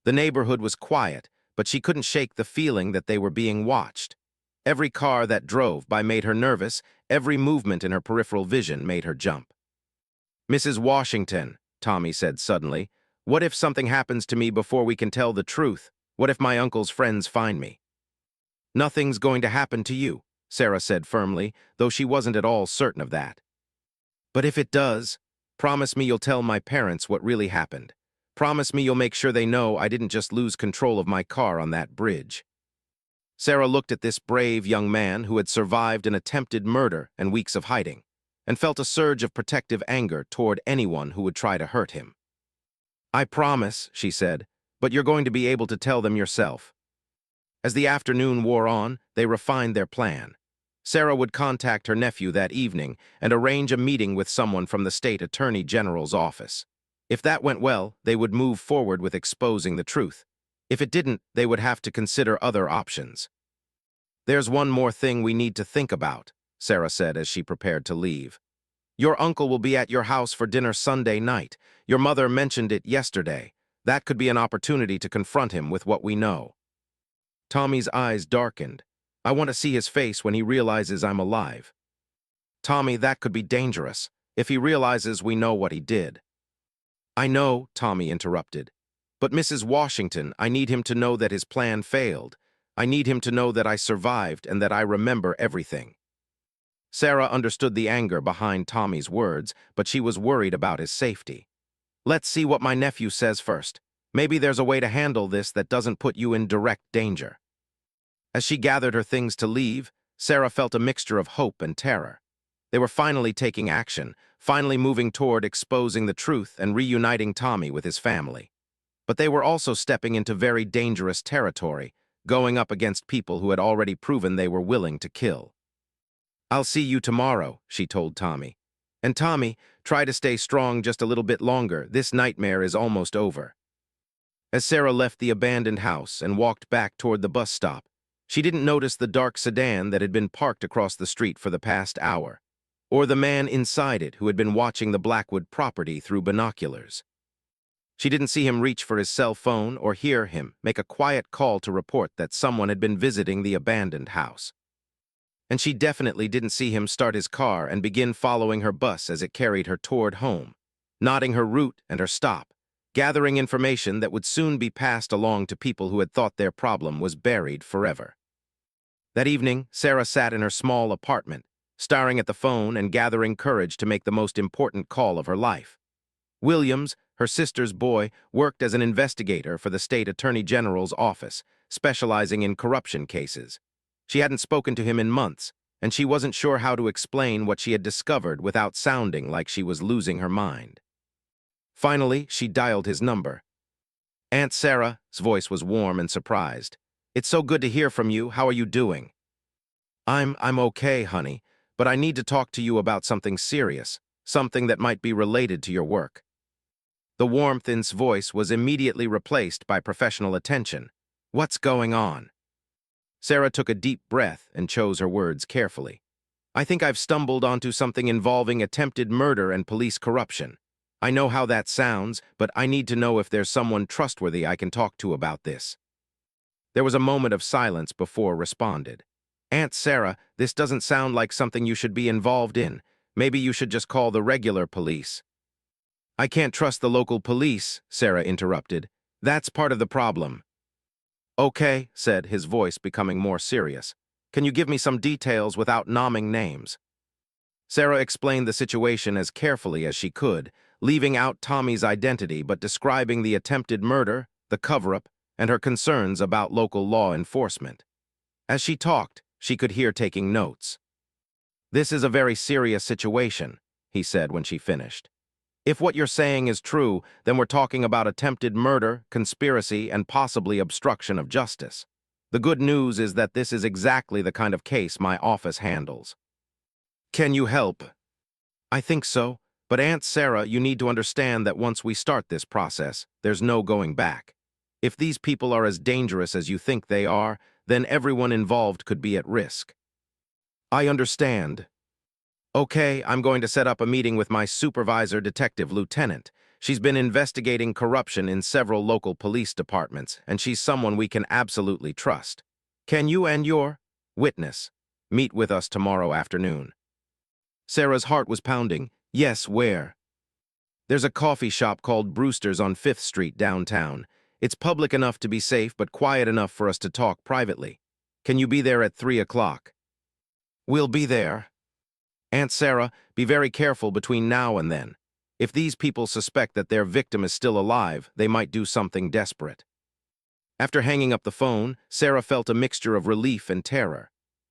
The neighborhood was quiet, but she couldn't shake the feeling that they were being watched. Every car that drove by made her nervous, every movement in her peripheral vision made her jump. Mrs. Washington, Tommy said suddenly, what if something happens to me before we can tell the truth? What if my uncle's friends find me? Nothing's going to happen to you, Sarah said firmly, though she wasn't at all certain of that. But if it does, promise me you'll tell my parents what really happened. Promise me you'll make sure they know I didn't just lose control of my car on that bridge. Sarah looked at this brave young man who had survived an attempted murder and weeks of hiding, and felt a surge of protective anger toward anyone who would try to hurt him. I promise, she said, but you're going to be able to tell them yourself. As the afternoon wore on, they refined their plan. Sarah would contact her nephew that evening and arrange a meeting with someone from the state attorney general's office. If that went well, they would move forward with exposing the truth. If it didn't, they would have to consider other options. There's one more thing we need to think about, Sarah said as she prepared to leave. Your uncle will be at your house for dinner Sunday night. Your mother mentioned it yesterday. That could be an opportunity to confront him with what we know. Tommy's eyes darkened. I want to see his face when he realizes I'm alive. Tommy, that could be dangerous, if he realizes we know what he did. I know, Tommy interrupted. But Mrs. Washington, I need him to know that his plan failed. I need him to know that I survived and that I remember everything." Sarah understood the anger behind Tommy's words, but she was worried about his safety. "Let's see what my nephew says first. Maybe there's a way to handle this that doesn't put you in direct danger." As she gathered her things to leave, Sarah felt a mixture of hope and terror. They were finally taking action, finally moving toward exposing the truth and reuniting Tommy with his family. But they were also stepping into very dangerous territory, going up against people who had already proven they were willing to kill. "I'll see you tomorrow," she told Tommy. "And Tommy, try to stay strong just a little bit longer. This nightmare is almost over." As Sarah left the abandoned house and walked back toward the bus stop, she didn't notice the dark sedan that had been parked across the street for the past hour, or the man inside it who had been watching the Blackwood property through binoculars. She didn't see him reach for his cell phone or hear him make a quiet call to report that someone had been visiting the abandoned house. And she definitely didn't see him start his car and begin following her bus as it carried her toward home, noting her route and her stop, gathering information that would soon be passed along to people who had thought their problem was buried forever. That evening, Sarah sat in her small apartment, staring at the phone and gathering courage to make the most important call of her life. Williams, her sister's boy, worked as an investigator for the state attorney general's office, specializing in corruption cases. She hadn't spoken to him in months, and she wasn't sure how to explain what she had discovered without sounding like she was losing her mind. Finally, she dialed his number. "Aunt Sarah's voice was warm and surprised. "It's so good to hear from you. How are you doing?" I'm okay, honey, but I need to talk to you about something serious, something that might be related to your work." The warmth in his voice was immediately replaced by professional attention. "What's going on?" Sarah took a deep breath and chose her words carefully. "I think I've stumbled onto something involving attempted murder and police corruption. I know how that sounds, but I need to know if there's someone trustworthy I can talk to about this." There was a moment of silence before responded. "Aunt Sarah, this doesn't sound like something you should be involved in. Maybe you should just call the regular police." "I can't trust the local police," Sarah interrupted. "That's part of the problem." "Okay," said his voice becoming more serious. "Can you give me some details without naming names?" Sarah explained the situation as carefully as she could, leaving out Tommy's identity but describing the attempted murder, the cover-up, and her concerns about local law enforcement. As she talked, she could hear taking notes. "This is a very serious situation," he said when she finished. "If what you're saying is true, then we're talking about attempted murder, conspiracy, and possibly obstruction of justice. The good news is that this is exactly the kind of case my office handles." "Can you help?" "I think so, but Aunt Sarah, you need to understand that once we start this process, there's no going back. If these people are as dangerous as you think they are, then everyone involved could be at risk." "I understand." "Okay, I'm going to set up a meeting with my supervisor, Detective Lieutenant. She's been investigating corruption in several local police departments, and she's someone we can absolutely trust. Can you and your witness meet with us tomorrow afternoon?" Sarah's heart was pounding. "Yes, where?" "There's a coffee shop called Brewster's on 5th Street downtown. It's public enough to be safe, but quiet enough for us to talk privately. Can you be there at 3 o'clock? "We'll be there." "Aunt Sarah, be very careful between now and then. If these people suspect that their victim is still alive, they might do something desperate." After hanging up the phone, Sarah felt a mixture of relief and terror.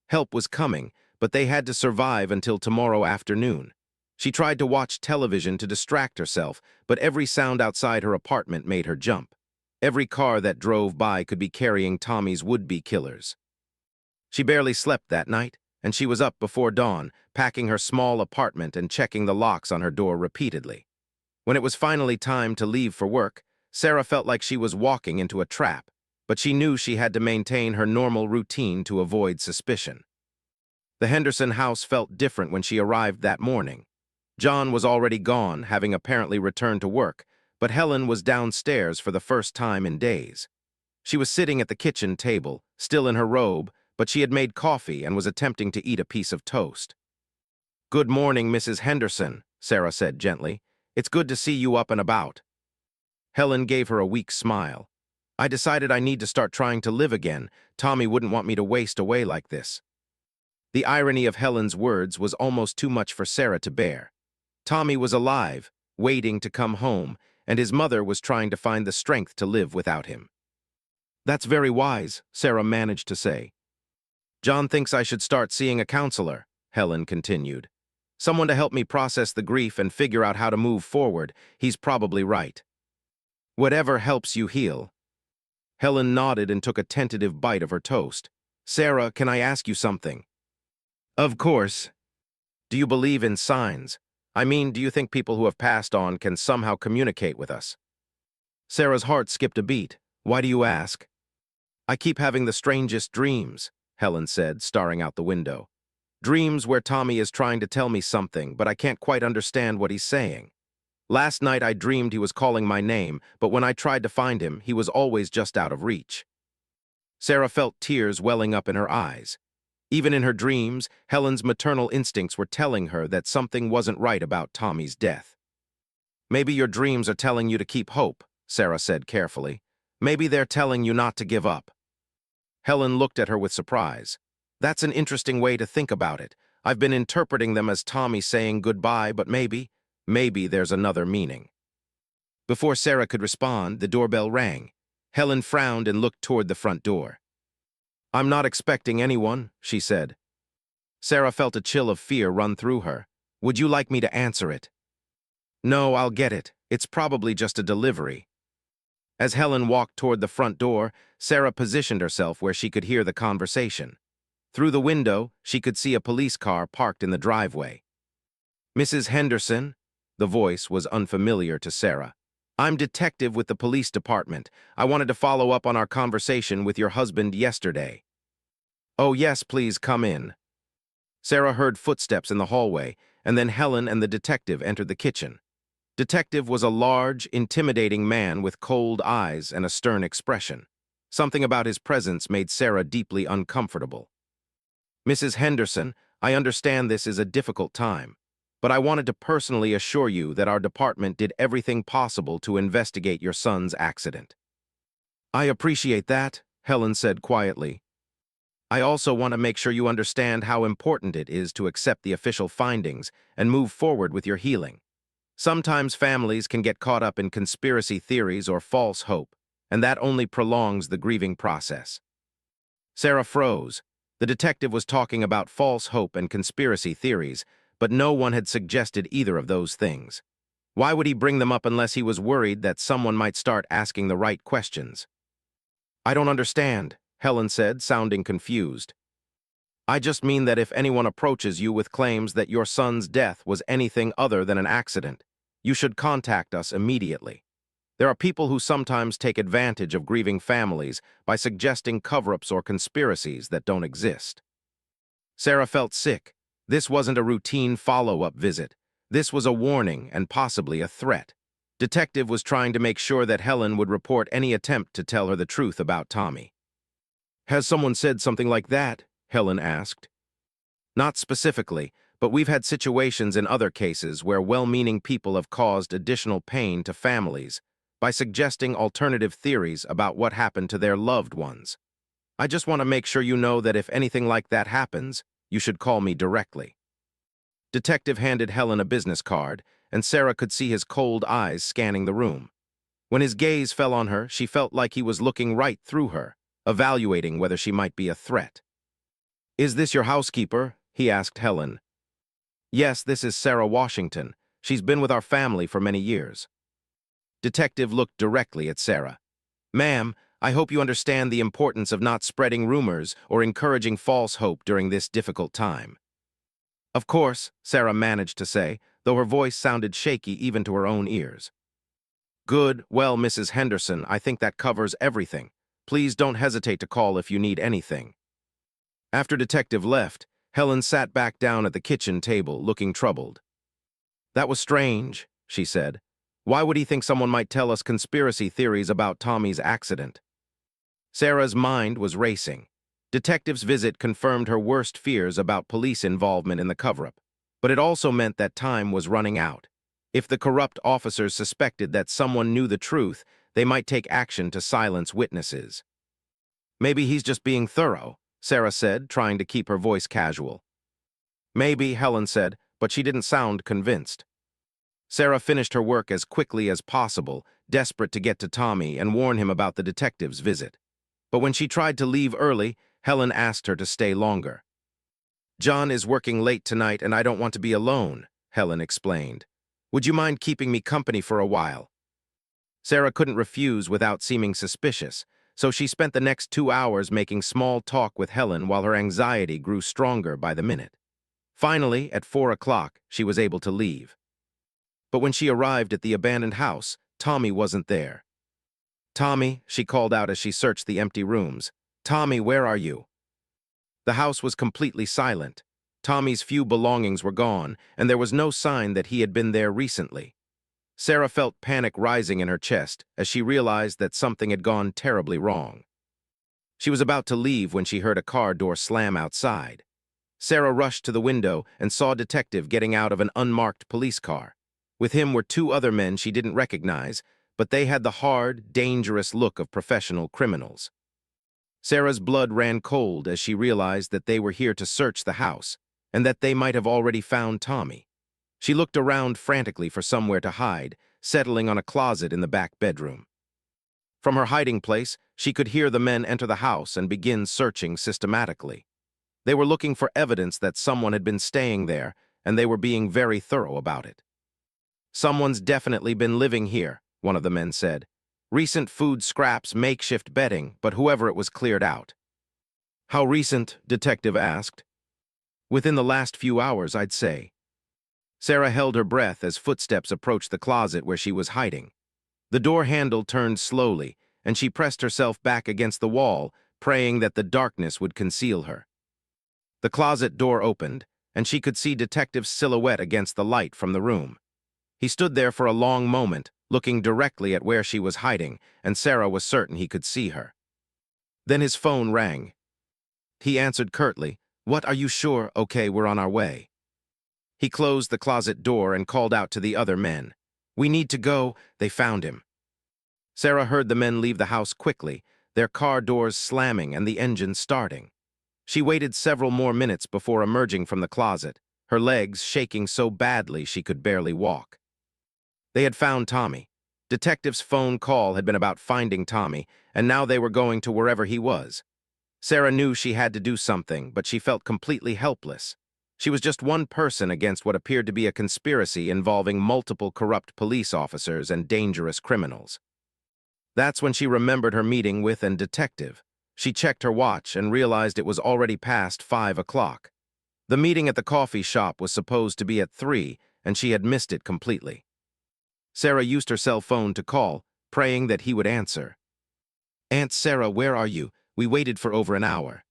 Help was coming, but they had to survive until tomorrow afternoon. She tried to watch television to distract herself, but every sound outside her apartment made her jump. Every car that drove by could be carrying Tommy's would-be killers. She barely slept that night, and she was up before dawn, packing her small apartment and checking the locks on her door repeatedly. When it was finally time to leave for work, Sarah felt like she was walking into a trap, but she knew she had to maintain her normal routine to avoid suspicion. The Henderson house felt different when she arrived that morning. John was already gone, having apparently returned to work, but Helen was downstairs for the first time in days. She was sitting at the kitchen table, still in her robe, but she had made coffee and was attempting to eat a piece of toast. "Good morning, Mrs. Henderson," Sarah said gently. "It's good to see you up and about." Helen gave her a weak smile. I decided I need to start trying to live again. Tommy wouldn't want me to waste away like this. The irony of Helen's words was almost too much for Sarah to bear. Tommy was alive, waiting to come home, and his mother was trying to find the strength to live without him. That's very wise, Sarah managed to say. John thinks I should start seeing a counselor, Helen continued. Someone to help me process the grief and figure out how to move forward. He's probably right. Whatever helps you heal. Helen nodded and took a tentative bite of her toast. Sarah, can I ask you something? Of course. Do you believe in signs? I mean, do you think people who have passed on can somehow communicate with us? Sarah's heart skipped a beat. Why do you ask? I keep having the strangest dreams, Helen said, staring out the window. Dreams where Tommy is trying to tell me something, but I can't quite understand what he's saying. Last night I dreamed he was calling my name, but when I tried to find him, he was always just out of reach. Sarah felt tears welling up in her eyes. Even in her dreams, Helen's maternal instincts were telling her that something wasn't right about Tommy's death. Maybe your dreams are telling you to keep hope, Sarah said carefully. Maybe they're telling you not to give up. Helen looked at her with surprise. That's an interesting way to think about it. I've been interpreting them as Tommy saying goodbye, but maybe there's another meaning. Before Sarah could respond, the doorbell rang. Helen frowned and looked toward the front door. I'm not expecting anyone, she said. Sarah felt a chill of fear run through her. Would you like me to answer it? No, I'll get it. It's probably just a delivery. As Helen walked toward the front door, Sarah positioned herself where she could hear the conversation. Through the window, she could see a police car parked in the driveway. Mrs. Henderson? The voice was unfamiliar to Sarah. I'm detective with the police department. I wanted to follow up on our conversation with your husband yesterday. Oh yes, please come in. Sarah heard footsteps in the hallway, and then Helen and the detective entered the kitchen. Detective was a large, intimidating man with cold eyes and a stern expression. Something about his presence made Sarah deeply uncomfortable. Mrs. Henderson, I understand this is a difficult time, but I wanted to personally assure you that our department did everything possible to investigate your son's accident. I appreciate that, Helen said quietly. I also want to make sure you understand how important it is to accept the official findings and move forward with your healing. Sometimes families can get caught up in conspiracy theories or false hope, and that only prolongs the grieving process. Sarah froze. The detective was talking about false hope and conspiracy theories, but no one had suggested either of those things. Why would he bring them up unless he was worried that someone might start asking the right questions? I don't understand, Helen said, sounding confused. I just mean that if anyone approaches you with claims that your son's death was anything other than an accident, you should contact us immediately. There are people who sometimes take advantage of grieving families by suggesting cover-ups or conspiracies that don't exist. Sarah felt sick. This wasn't a routine follow-up visit. This was a warning and possibly a threat. Detective was trying to make sure that Helen would report any attempt to tell her the truth about Tommy. Has someone said something like that? Helen asked. Not specifically, but we've had situations in other cases where well-meaning people have caused additional pain to families by suggesting alternative theories about what happened to their loved ones. I just want to make sure you know that if anything like that happens, you should call me directly. Detective handed Helen a business card, and Sarah could see his cold eyes scanning the room. When his gaze fell on her, she felt like he was looking right through her, evaluating whether she might be a threat. Is this your housekeeper? He asked Helen. Yes, this is Sarah Washington. She's been with our family for many years. Detective looked directly at Sarah. Ma'am, I hope you understand the importance of not spreading rumors or encouraging false hope during this difficult time. Of course, Sarah managed to say, though her voice sounded shaky even to her own ears. Good, well, Mrs. Henderson, I think that covers everything. Please don't hesitate to call if you need anything. After Detective left, Helen sat back down at the kitchen table, looking troubled. That was strange, she said. Why would he think someone might tell us conspiracy theories about Tommy's accident? Sarah's mind was racing. Detective's visit confirmed her worst fears about police involvement in the cover-up, but it also meant that time was running out. If the corrupt officers suspected that someone knew the truth, they might take action to silence witnesses. Maybe he's just being thorough, Sarah said, trying to keep her voice casual. Maybe, Helen said, but she didn't sound convinced. Sarah finished her work as quickly as possible, desperate to get to Tommy and warn him about the detective's visit. But when she tried to leave early, Helen asked her to stay longer. "John is working late tonight and I don't want to be alone," Helen explained. "Would you mind keeping me company for a while?" Sarah couldn't refuse without seeming suspicious, so she spent the next 2 hours making small talk with Helen while her anxiety grew stronger by the minute. Finally, at 4 o'clock, she was able to leave. But when she arrived at the abandoned house, Tommy wasn't there. "Tommy," she called out as she searched the empty rooms. "Tommy, where are you?" The house was completely silent. Tommy's few belongings were gone, and there was no sign that he had been there recently. Sarah felt panic rising in her chest as she realized that something had gone terribly wrong. She was about to leave when she heard a car door slam outside. Sarah rushed to the window and saw a detective getting out of an unmarked police car. With him were 2 other men she didn't recognize, but they had the hard, dangerous look of professional criminals. Sarah's blood ran cold as she realized that they were here to search the house, and that they might have already found Tommy. She looked around frantically for somewhere to hide, settling on a closet in the back bedroom. From her hiding place, she could hear the men enter the house and begin searching systematically. They were looking for evidence that someone had been staying there, and they were being very thorough about it. "Someone's definitely been living here," one of the men said. "Recent food scraps, makeshift bedding, but whoever it was cleared out." "How recent?" Detective asked. "Within the last few hours, I'd say." Sarah held her breath as footsteps approached the closet where she was hiding. The door handle turned slowly, and she pressed herself back against the wall, praying that the darkness would conceal her. The closet door opened, and she could see Detective's silhouette against the light from the room. He stood there for a long moment, looking directly at where she was hiding, and Sarah was certain he could see her. Then his phone rang. He answered curtly, "What, are you sure? Okay, we're on our way." He closed the closet door and called out to the other men. "We need to go." They found him. Sarah heard the men leave the house quickly, their car doors slamming and the engine starting. She waited several more minutes before emerging from the closet, her legs shaking so badly she could barely walk. They had found Tommy. Detective's phone call had been about finding Tommy, and now they were going to wherever he was. Sarah knew she had to do something, but she felt completely helpless. She was just one person against what appeared to be a conspiracy involving multiple corrupt police officers and dangerous criminals. That's when she remembered her meeting with a detective. She checked her watch and realized it was already past 5 o'clock. The meeting at the coffee shop was supposed to be at 3, and she had missed it completely. Sarah used her cell phone to call, praying that he would answer. "Aunt Sarah, where are you? We waited for over an hour."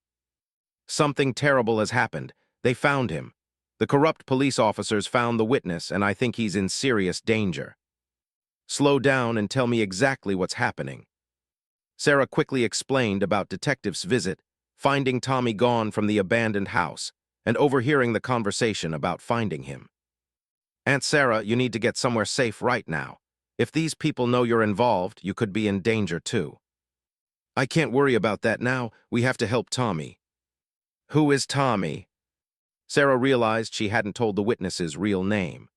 "Something terrible has happened. They found him. The corrupt police officers found the witness, and I think he's in serious danger." "Slow down and tell me exactly what's happening." Sarah quickly explained about Detective's visit, finding Tommy gone from the abandoned house, and overhearing the conversation about finding him. "Aunt Sarah, you need to get somewhere safe right now. If these people know you're involved, you could be in danger too." "I can't worry about that now. We have to help Tommy." "Who is Tommy?" Sarah realized she hadn't told the witness's real name.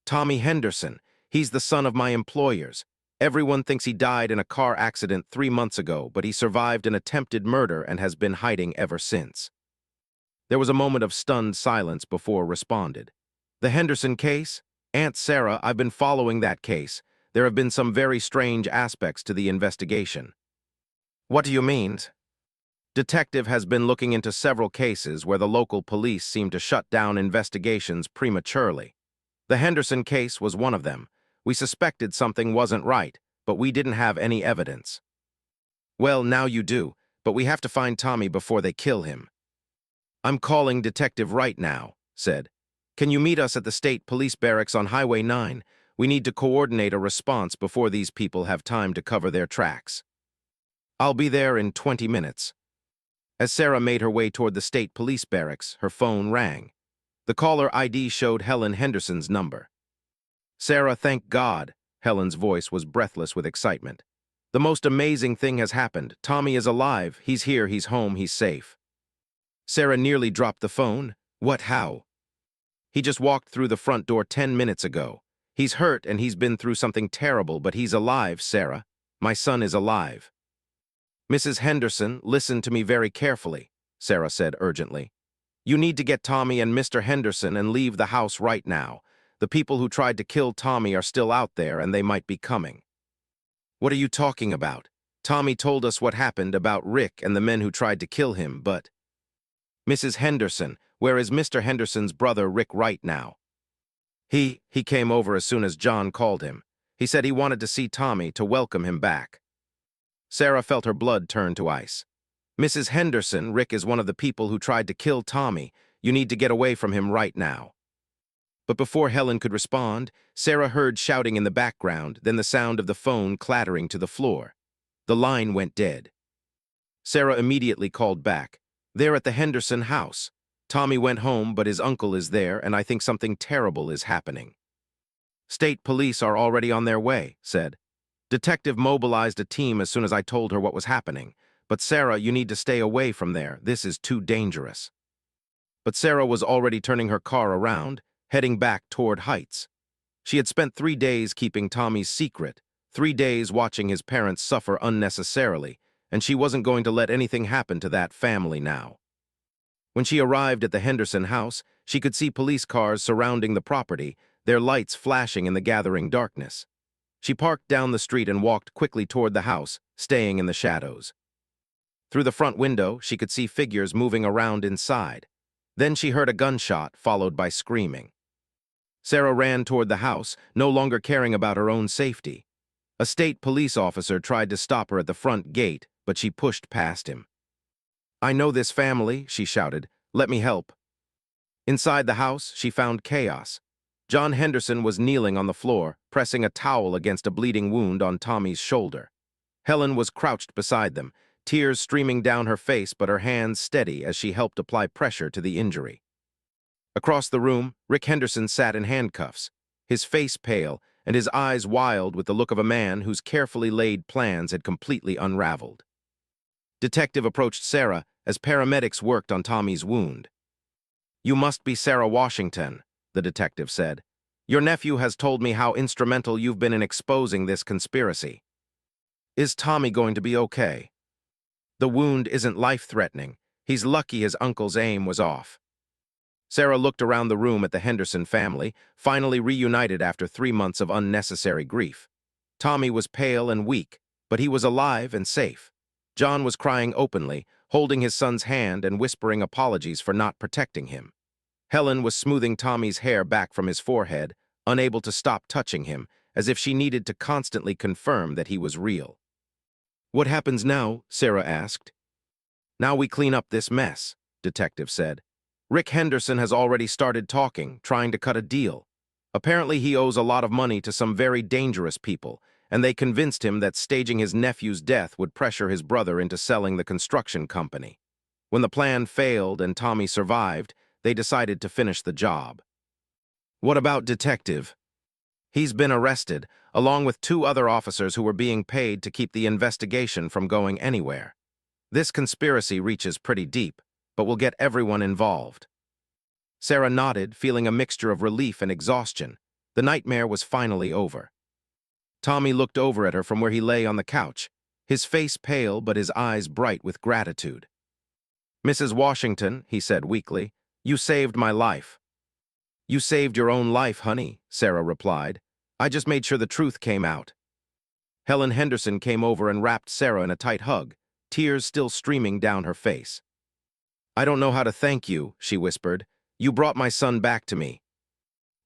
"Tommy Henderson. He's the son of my employers. Everyone thinks he died in a car accident 3 months ago, but he survived an attempted murder and has been hiding ever since." There was a moment of stunned silence before responded. "The Henderson case? Aunt Sarah, I've been following that case. There have been some very strange aspects to the investigation." "What do you mean?" "Detective has been looking into several cases where the local police seem to shut down investigations prematurely. The Henderson case was one of them. We suspected something wasn't right, but we didn't have any evidence." "Well, now you do, but we have to find Tommy before they kill him." "I'm calling Detective right now," said. "Can you meet us at the State Police Barracks on Highway 9? We need to coordinate a response before these people have time to cover their tracks." "I'll be there in 20 minutes. As Sarah made her way toward the State Police Barracks, her phone rang. The caller ID showed Helen Henderson's number. "Sarah, thank God." Helen's voice was breathless with excitement. The most amazing thing has happened. Tommy is alive. He's here. He's home. He's safe. Sarah nearly dropped the phone. What, how? He just walked through the front door 10 minutes ago. He's hurt and he's been through something terrible, but he's alive, Sarah. My son is alive. Mrs. Henderson, listen to me very carefully, Sarah said urgently. You need to get Tommy and Mr. Henderson and leave the house right now. The people who tried to kill Tommy are still out there and they might be coming. What are you talking about? Tommy told us what happened about Rick and the men who tried to kill him, but... Mrs. Henderson, where is Mr. Henderson's brother Rick right now? He came over as soon as John called him. He said he wanted to see Tommy to welcome him back. Sarah felt her blood turn to ice. Mrs. Henderson, Rick is one of the people who tried to kill Tommy. You need to get away from him right now. But before Helen could respond, Sarah heard shouting in the background, then the sound of the phone clattering to the floor. The line went dead. Sarah immediately called back. They're at the Henderson house. Tommy went home, but his uncle is there, and I think something terrible is happening. State police are already on their way, said. Detective mobilized a team as soon as I told her what was happening. But Sarah, you need to stay away from there. This is too dangerous. But Sarah was already turning her car around, heading back toward Heights. She had spent 3 days keeping Tommy's secret, 3 days watching his parents suffer unnecessarily, and she wasn't going to let anything happen to that family now. When she arrived at the Henderson house, she could see police cars surrounding the property, their lights flashing in the gathering darkness. She parked down the street and walked quickly toward the house, staying in the shadows. Through the front window, she could see figures moving around inside. Then she heard a gunshot, followed by screaming. Sarah ran toward the house, no longer caring about her own safety. A state police officer tried to stop her at the front gate, but she pushed past him. I know this family, she shouted. Let me help. Inside the house, she found chaos. John Henderson was kneeling on the floor, pressing a towel against a bleeding wound on Tommy's shoulder. Helen was crouched beside them, tears streaming down her face but her hands steady as she helped apply pressure to the injury. Across the room, Rick Henderson sat in handcuffs, his face pale and his eyes wild with the look of a man whose carefully laid plans had completely unraveled. Detective approached Sarah as paramedics worked on Tommy's wound. You must be Sarah Washington, the detective said. Your nephew has told me how instrumental you've been in exposing this conspiracy. Is Tommy going to be okay? The wound isn't life-threatening. He's lucky his uncle's aim was off. Sarah looked around the room at the Henderson family, finally reunited after 3 months of unnecessary grief. Tommy was pale and weak, but he was alive and safe. John was crying openly, holding his son's hand and whispering apologies for not protecting him. Helen was smoothing Tommy's hair back from his forehead, unable to stop touching him, as if she needed to constantly confirm that he was real. What happens now? Sarah asked. Now we clean up this mess, detective said. Rick Henderson has already started talking, trying to cut a deal. Apparently he owes a lot of money to some very dangerous people, and they convinced him that staging his nephew's death would pressure his brother into selling the construction company. When the plan failed and Tommy survived, they decided to finish the job. What about detective? He's been arrested, along with 2 other officers who were being paid to keep the investigation from going anywhere. This conspiracy reaches pretty deep, but will get everyone involved. Sarah nodded, feeling a mixture of relief and exhaustion. The nightmare was finally over. Tommy looked over at her from where he lay on the couch, his face pale but his eyes bright with gratitude. Mrs. Washington, he said weakly, you saved my life. You saved your own life, honey, Sarah replied. I just made sure the truth came out. Helen Henderson came over and wrapped Sarah in a tight hug, tears still streaming down her face. I don't know how to thank you, she whispered. You brought my son back to me.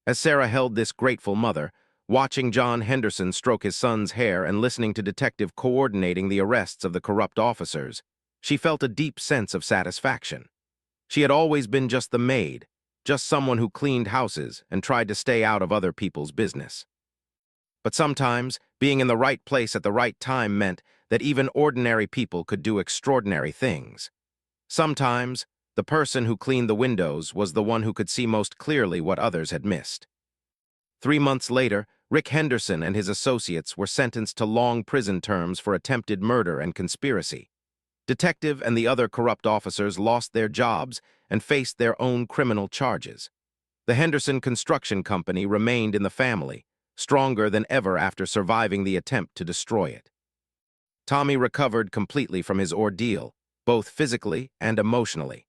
As Sarah held this grateful mother, watching John Henderson stroke his son's hair and listening to detective coordinating the arrests of the corrupt officers, she felt a deep sense of satisfaction. She had always been just the maid, just someone who cleaned houses and tried to stay out of other people's business. But sometimes, being in the right place at the right time meant that even ordinary people could do extraordinary things. Sometimes, the person who cleaned the windows was the one who could see most clearly what others had missed. 3 months later, Rick Henderson and his associates were sentenced to long prison terms for attempted murder and conspiracy. Detective and the other corrupt officers lost their jobs and faced their own criminal charges. The Henderson Construction Company remained in the family, stronger than ever after surviving the attempt to destroy it. Tommy recovered completely from his ordeal, both physically and emotionally.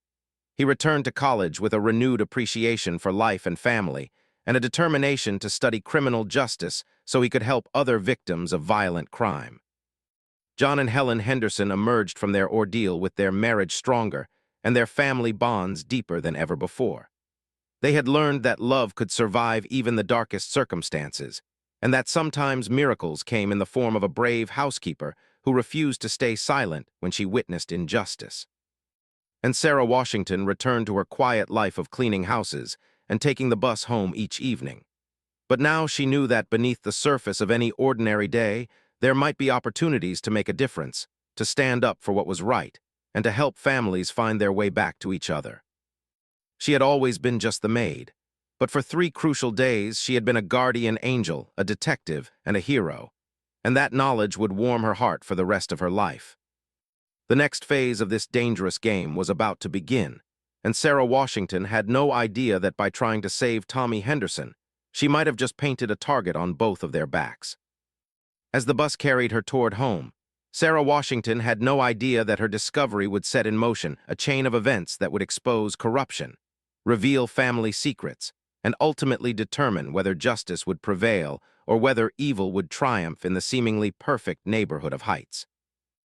He returned to college with a renewed appreciation for life and family, and a determination to study criminal justice so he could help other victims of violent crime. John and Helen Henderson emerged from their ordeal with their marriage stronger and their family bonds deeper than ever before. They had learned that love could survive even the darkest circumstances, and that sometimes miracles came in the form of a brave housekeeper who refused to stay silent when she witnessed injustice. And Sarah Washington returned to her quiet life of cleaning houses and taking the bus home each evening. But now she knew that beneath the surface of any ordinary day, there might be opportunities to make a difference, to stand up for what was right, and to help families find their way back to each other. She had always been just the maid, but for 3 crucial days she had been a guardian angel, a detective, and a hero, and that knowledge would warm her heart for the rest of her life. The next phase of this dangerous game was about to begin, and Sarah Washington had no idea that by trying to save Tommy Henderson, she might have just painted a target on both of their backs. As the bus carried her toward home, Sarah Washington had no idea that her discovery would set in motion a chain of events that would expose corruption, reveal family secrets, and ultimately determine whether justice would prevail or whether evil would triumph in the seemingly perfect neighborhood of Heights.